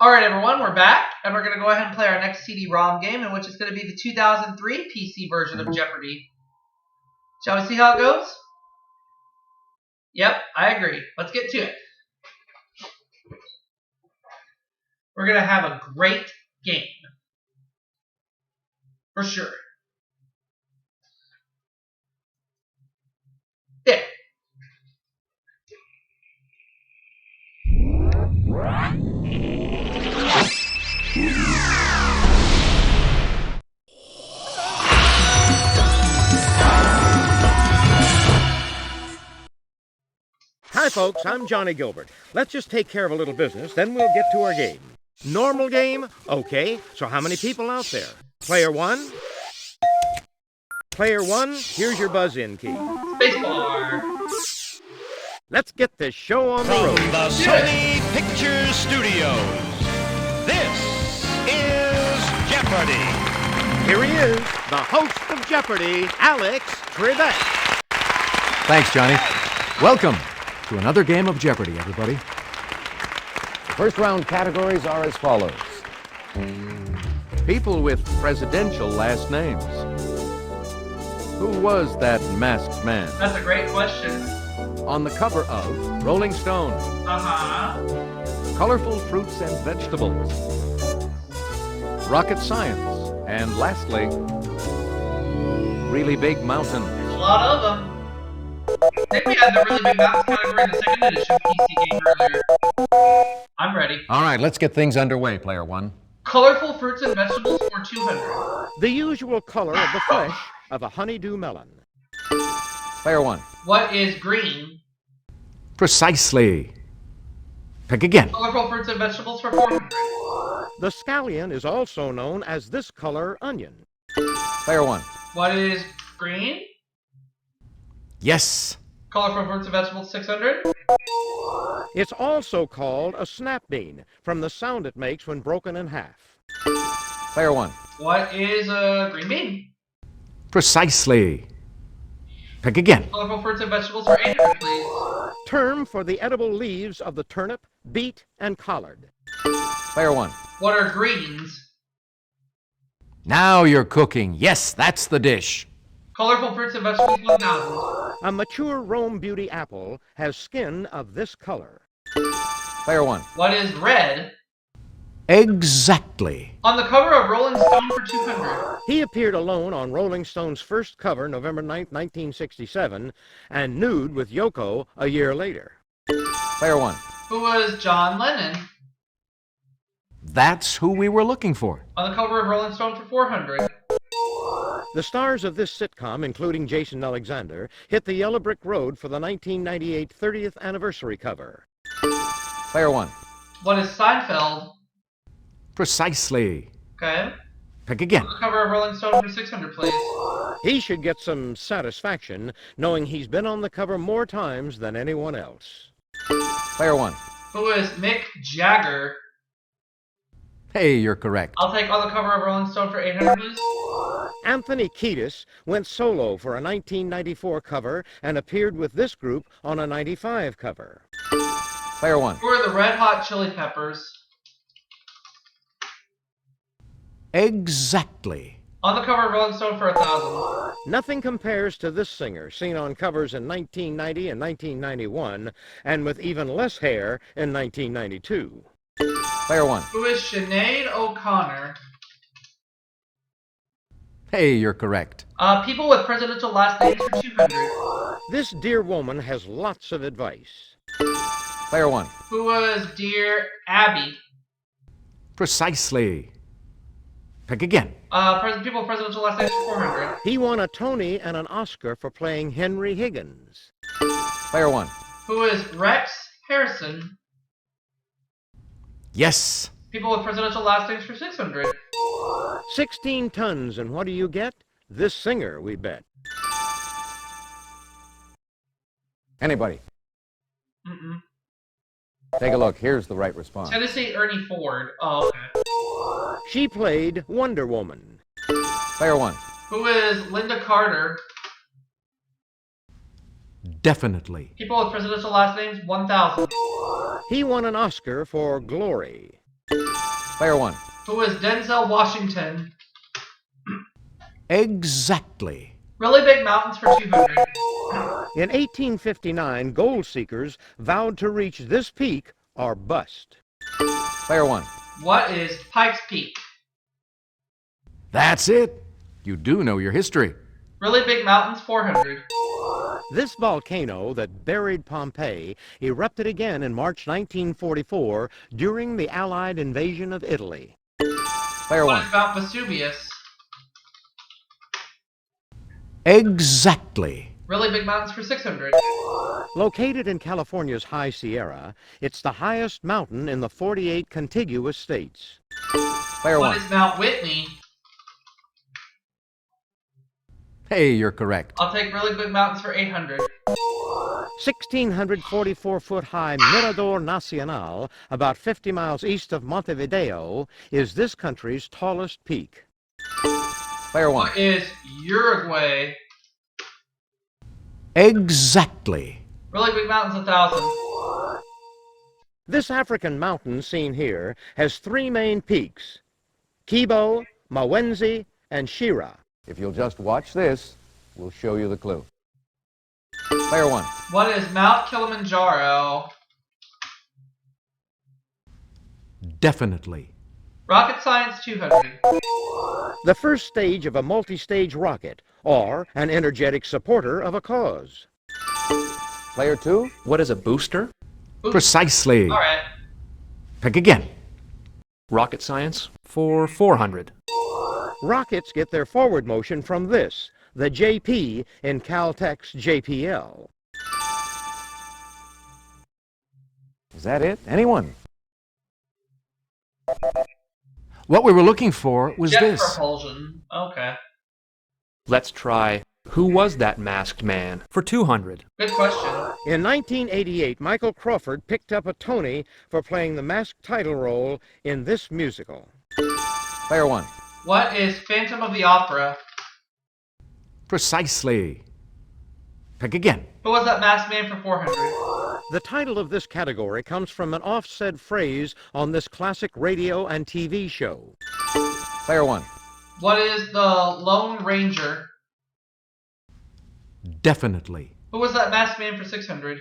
Alright everyone, we're back, and we're going to go ahead and play our next CD-ROM game, in which is going to be the 2003 PC version of Jeopardy! Shall we see how it goes? Yep, I agree. Let's get to it. We're going to have a great game. For sure. There. Hi, folks. I'm Johnny Gilbert. Let's just take care of a little business, then we'll get to our game. Normal game? Okay. So how many people out there? Player one? Player one, here's your buzz-in key. Spacebar. Let's get this show on the road. From the Sony Pictures Studios, this is Jeopardy! Here he is, the host of Jeopardy, Alex Trebek. Thanks, Johnny. Welcome to another game of Jeopardy, everybody. The first round categories are as follows. People with presidential last names. Who was that masked man? That's a great question. On the cover of Rolling Stone. Colorful fruits and vegetables. Rocket science. And lastly, really big mountain. There's a lot of them. I think we had the really big mountain category in the second edition PC game earlier. I'm ready. All right, let's get things underway, player one. Colorful fruits and vegetables for 200. The usual color of the flesh of a honeydew melon. Player one. What is green? Precisely. Pick again. Colorful fruits and vegetables for 400. The scallion is also known as this color onion. Player one. What is green? Yes. Colorful fruits and vegetables 600. It's also called a snap bean from the sound it makes when broken in half. Player one. What is a green bean? Precisely. Pick again. Colorful fruits and vegetables for 800, please. Term for the edible leaves of the turnip, beet, and collard. Player one. What are greens? Now you're cooking. Yes, that's the dish. Colorful fruits and vegetables 1000. A mature Rome Beauty apple has skin of this color. Player one. What is red? Exactly. On the cover of Rolling Stone for 200. He appeared alone on Rolling Stone's first cover, November 9, 1967, and nude with Yoko a year later. Player one. Who was John Lennon? That's who we were looking for. On the cover of Rolling Stone for 400. The stars of this sitcom, including Jason Alexander, hit the yellow brick road for the 1998 30th anniversary cover. Player one. What is Seinfeld? Precisely. Okay. Pick again. On the cover of Rolling Stone for 600, please. He should get some satisfaction knowing he's been on the cover more times than anyone else. Player one. Who is Mick Jagger? Hey, you're correct. I'll take on the cover of Rolling Stone for 800, please. Anthony Kiedis went solo for a 1994 cover and appeared with this group on a 95 cover. Player one. Who are the Red Hot Chili Peppers? Exactly. On the cover of Rolling Stone for 1000. Nothing compares to this singer, seen on covers in 1990 and 1991, and with even less hair in 1992. Player one. Who is Sinead O'Connor? Hey, you're correct. People with presidential last names for 200. This dear woman has lots of advice. Player one. Who was Dear Abby? Precisely. Pick again. People with presidential last names for 400. He won a Tony and an Oscar for playing Henry Higgins. Player one. Who is Rex Harrison? Yes. People with presidential last names for 600. 16 tons, and what do you get? This singer, we bet. Anybody? Mm-mm. Take a look. Here's the right response. Tennessee Ernie Ford. Oh, okay. She played Wonder Woman. Player one. Who is Linda Carter? Definitely. People with presidential last names, 1000. He won an Oscar for Glory. Player 1. Who is Denzel Washington? Exactly. Really Big Mountains for 200. In 1859, gold seekers vowed to reach this peak or bust. Player 1. What is Pikes Peak? That's it. You do know your history. Really Big Mountains 400. This volcano that buried Pompeii erupted again in March 1944 during the Allied invasion of Italy. Player What 1. is Mount Vesuvius? Exactly. Really Big Mountains for 600. Located in California's High Sierra, it's the highest mountain in the 48 contiguous states. Player What 1. is Mount Whitney? Hey, you're correct. I'll take Really Big Mountains for 800. 1,644-foot-high Mirador Nacional, about 50 miles east of Montevideo, is this country's tallest peak. Player 1. What is Uruguay? Exactly. Really Big Mountains 1,000. This African mountain seen here has three main peaks: Kibo, Mawenzi, and Shira. If you'll just watch this, we'll show you the clue. Player 1. What is Mount Kilimanjaro? Definitely. Rocket Science 200. The first stage of a multi-stage rocket, or an energetic supporter of a cause. Player 2. What is a booster? Precisely. All right. Pick again. Rocket science for 400. Rockets get their forward motion from this, the JP in Caltech's JPL. Is that it? Anyone? What we were looking for was Jet this. propulsion. Okay. Let's try Who Was That Masked Man for 200. Good question. In 1988, Michael Crawford picked up a Tony for playing the masked title role in this musical. Player 1. What is Phantom of the Opera? Precisely. Pick again. Who was that masked man for 400? The title of this category comes from an oft-said phrase on this classic radio and TV show. Player 1. What is the Lone Ranger? Definitely. Who was that masked man for 600?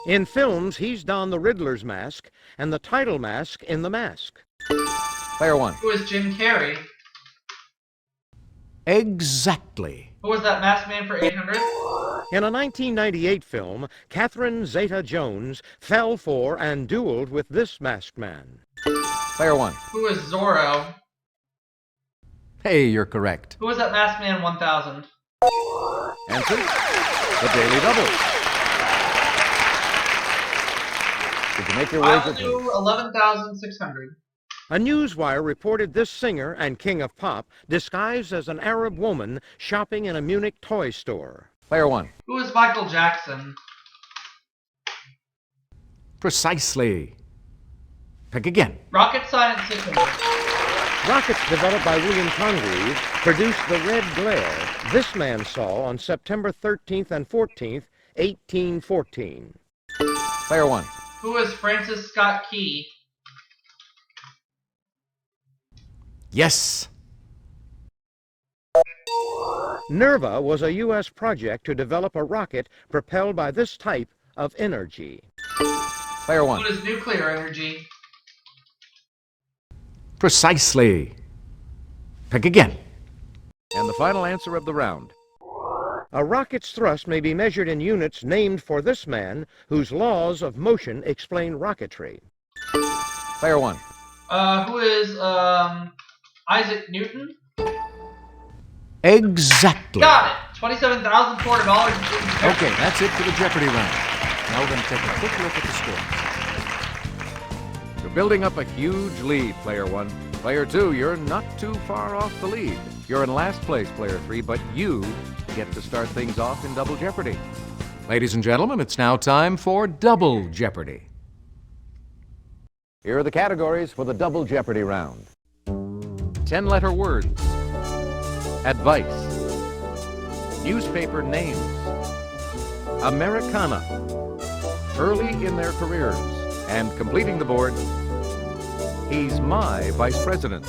In films, he's donned the Riddler's mask and the title mask in The Mask. Player 1. Who is Jim Carrey? Exactly. Who was that masked man for 800? In a 1998 film, Catherine Zeta-Jones fell for and dueled with this masked man. Player 1. Who is Zorro? Hey, you're correct. Who was that masked man 1000? Answer? The Daily Double. Did you make your I wager, will do please? 11,600. A newswire reported this singer and king of pop disguised as an Arab woman shopping in a Munich toy store. Player 1. Who is Michael Jackson? Precisely. Pick again. Rocket Science 600. Rockets developed by William Congreve produced the red glare this man saw on September 13th and 14th, 1814. Player 1. Who is Francis Scott Key? Yes. NERVA was a U.S. project to develop a rocket propelled by this type of energy. Player 1. Who is nuclear energy? Precisely. Pick again. And the final answer of the round. A rocket's thrust may be measured in units named for this man whose laws of motion explain rocketry. Player 1. Who is Isaac Newton? Exactly. Got it. $27,400. Okay, that's it for the Jeopardy round. Now we're going to take a quick look at the scores. You're building up a huge lead, Player 1. Player 2, you're not too far off the lead. You're in last place, Player 3, but you get to start things off in Double Jeopardy. Ladies and gentlemen, it's now time for Double Jeopardy. Here are the categories for the Double Jeopardy round. 10-letter words. Advice. Newspaper names. Americana. Early in their careers. And completing the board, He's my vice president.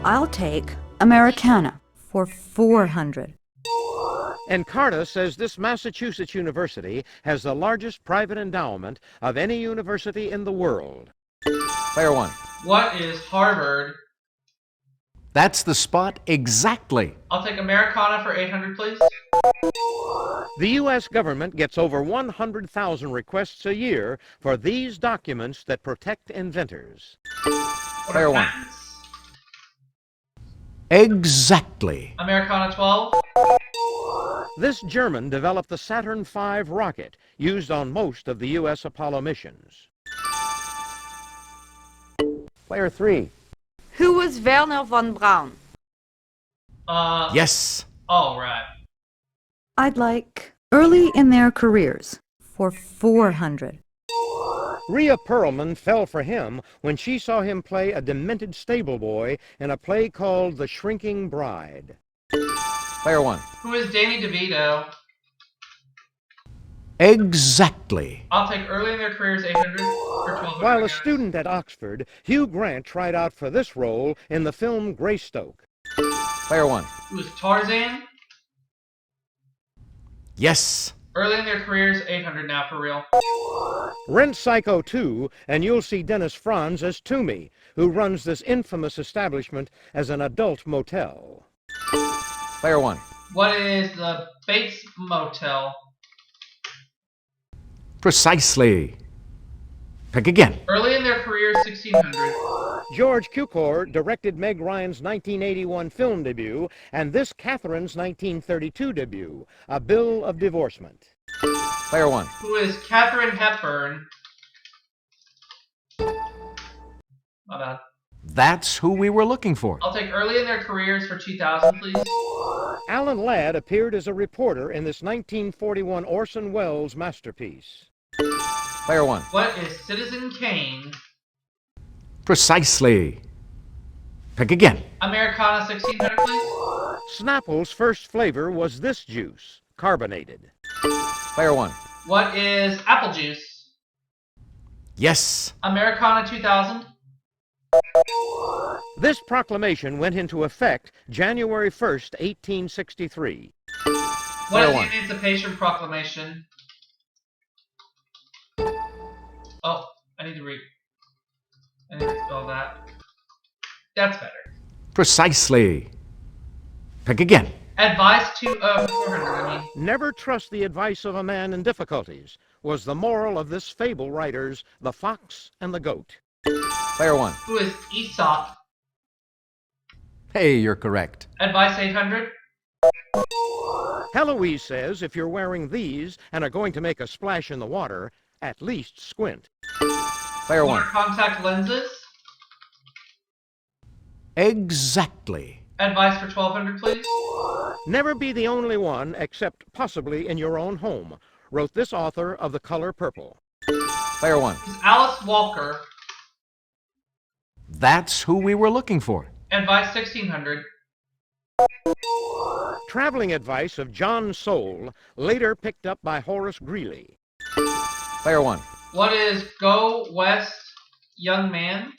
I'll take Americana for 400. Encarta says this Massachusetts university has the largest private endowment of any university in the world. Player one. What is Harvard? That's the spot exactly. I'll take Americana for 800, please. The U.S. government gets over 100,000 requests a year for these documents that protect inventors. Player one. Patents? Exactly. Americana 12. This German developed the Saturn V rocket, used on most of the U.S. Apollo missions. Player three. Who was Werner von Braun? Yes. Oh, right. I'd like early in their careers for 400. Rhea Perlman fell for him when she saw him play a demented stable boy in a play called The Shrinking Bride. Player one. Who is Danny DeVito? Exactly. I'll take early in their careers 800 or 1200. While a student at Oxford, Hugh Grant tried out for this role in the film Greystoke. Player one. Who is Tarzan? Yes. Early in their careers 800 now for real. Rent Psycho 2, and you'll see Dennis Franz as Toomey, who runs this infamous establishment as an adult motel. Player one. What is the Bates Motel? Precisely. Pick again. Early in their careers 1600. George Cukor directed Meg Ryan's 1981 film debut and this Catherine's 1932 debut, A Bill of Divorcement. Player one. Who is Katharine Hepburn? My bad. That's who we were looking for. I'll take early in their careers for 2000, please. Alan Ladd appeared as a reporter in this 1941 Orson Welles masterpiece. Player one. What is Citizen Kane? Precisely. Pick again. Americana 1600, please. Snapple's first flavor was this juice, carbonated. Player one. What is Apple Juice? Yes. Americana 2000. This proclamation went into effect January 1st, 1863. What is the one. Emancipation Proclamation? Oh, I need to spell that. That's better. Precisely. Pick again. Advice to 400, I mean. Never trust the advice of a man in difficulties was the moral of this fable writer's The Fox and the Goat. Player one. Who is Aesop? Hey, you're correct. Advice 800. Heloise says if you're wearing these and are going to make a splash in the water, at least squint. Player one. Water contact lenses. Exactly. Advice for 1200, please. Never be the only one, except possibly in your own home, wrote this author of The Color Purple. Player one. Who's Alice Walker? That's who we were looking for. Advice 1600. Traveling advice of John Soule, later picked up by Horace Greeley. Player one. What is Go West, Young Man?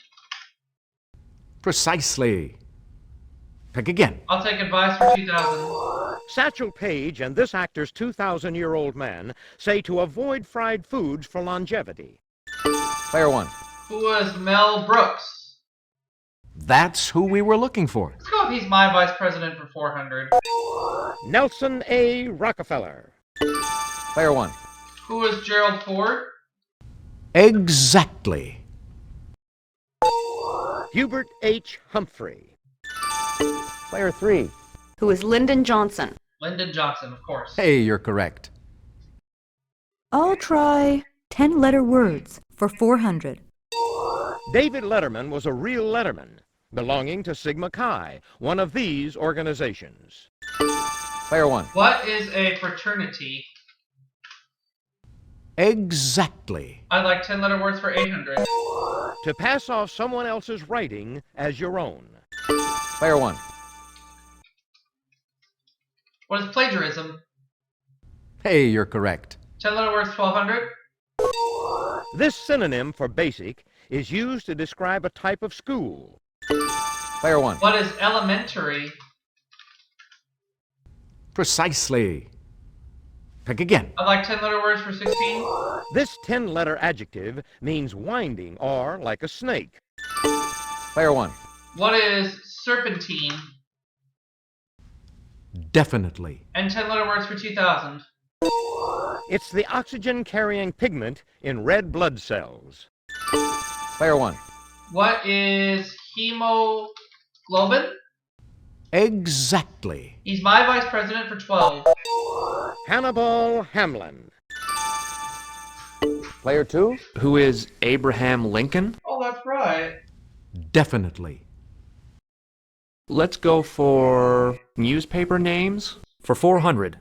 Precisely. Pick again. I'll take advice for 2000. Satchel Paige and this actor's 2,000-year-old man say to avoid fried foods for longevity. Player one. Who was Mel Brooks? That's who we were looking for. Let's go if he's my vice president for 400. Nelson A. Rockefeller. Player one. Who was Gerald Ford? Exactly. Hubert H. Humphrey. Player three. Who is Lyndon Johnson? Lyndon Johnson, of course. Hey, you're correct. I'll try 10-letter words for 400. David Letterman was a real Letterman, belonging to Sigma Chi, one of these organizations. Player one. What is a fraternity? Exactly. I'd like 10-letter words for 800. To pass off someone else's writing as your own. Player one. What is plagiarism? Hey, you're correct. 10-letter words, 1200. This synonym for basic is used to describe a type of school. Player 1. What is elementary? Precisely. Pick again. I'd like 10-letter words for 16. This 10-letter adjective means winding or like a snake. Player 1. What is serpentine? Definitely. And 10-letter words for 2000. It's the oxygen-carrying pigment in red blood cells. Player 1. What is hemoglobin? Exactly. He's my vice president for 12. Hannibal Hamlin. Player 2. Who is Abraham Lincoln? Oh, that's right. Definitely. Let's go for newspaper names for 400.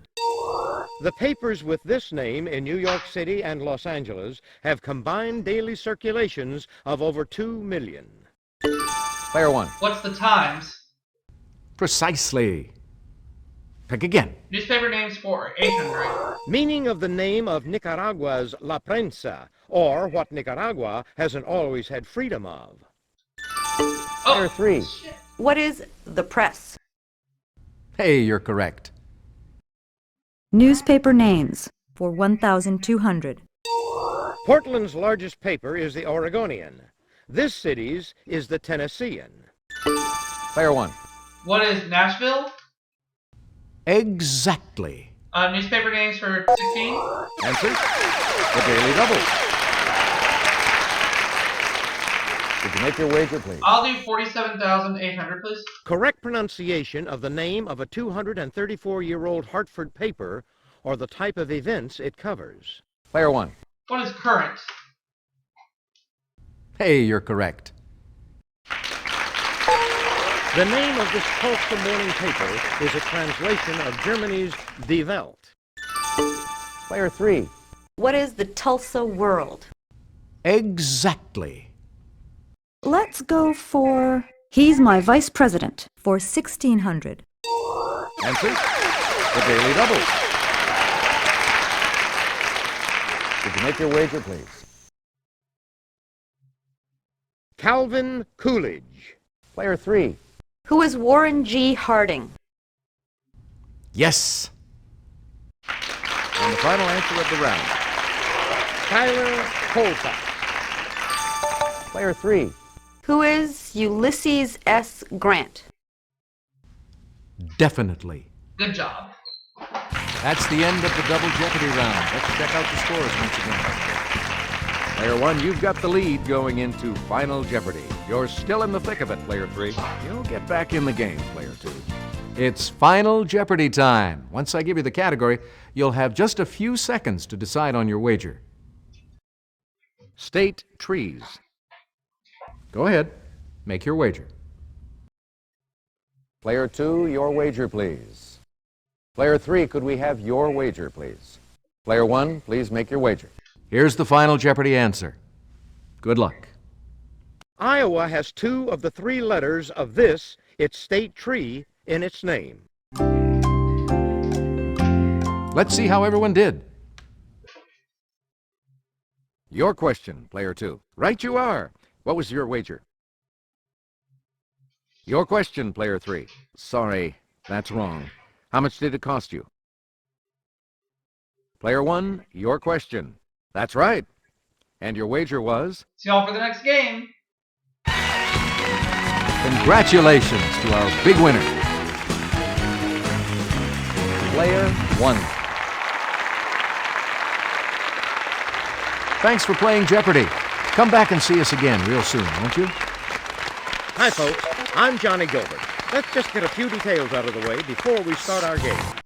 The papers with this name in New York City and Los Angeles have combined daily circulations of over 2 million. Player 1. What's the Times? Precisely. Pick again. Newspaper names for 800. Meaning of the name of Nicaragua's La Prensa, or what Nicaragua hasn't always had freedom of. Player 3. Shit. What is the press? Hey, you're correct. Newspaper names for 1,200. Portland's largest paper is the Oregonian. This city's is the Tennessean. Player 1. What is Nashville? Exactly. Newspaper names for 16. Answer? The Daily Double. Did you make your wager, please? I'll do 47,800, please. Correct pronunciation of the name of a 234-year-old Hartford paper or the type of events it covers. Player 1. What is current? Hey, you're correct. The name of this Tulsa morning paper is a translation of Germany's Die Welt. Player 3. What is the Tulsa World? Exactly. Let's go for He's My Vice President for 1,600. Answer? The Daily Double. Did you make your wager, please? Calvin Coolidge. Player 3. Who is Warren G. Harding? Yes. And the final answer of the round. Tyler Colfax. Player 3. Who is Ulysses S. Grant? Definitely. Good job. That's the end of the Double Jeopardy round. Let's check out the scores once again. Player 1, you've got the lead going into Final Jeopardy. You're still in the thick of it, Player 3. You'll get back in the game, Player 2. It's Final Jeopardy time. Once I give you the category, you'll have just a few seconds to decide on your wager. State trees. Go ahead. Make your wager. Player 2, your wager, please. Player 3, could we have your wager, please? Player 1, please make your wager. Here's the Final Jeopardy answer. Good luck. Iowa has 2 of the 3 letters of this, its state tree, in its name. Let's see how everyone did. Your question, Player 2. Right you are. What was your wager? Your question, Player 3. Sorry, that's wrong. How much did it cost you? Player 1, your question. That's right. And your wager was? See y'all for the next game. Congratulations to our big winner. Player 1. Thanks for playing Jeopardy! Come back and see us again real soon, won't you? Hi, folks. I'm Johnny Gilbert. Let's just get a few details out of the way before we start our game.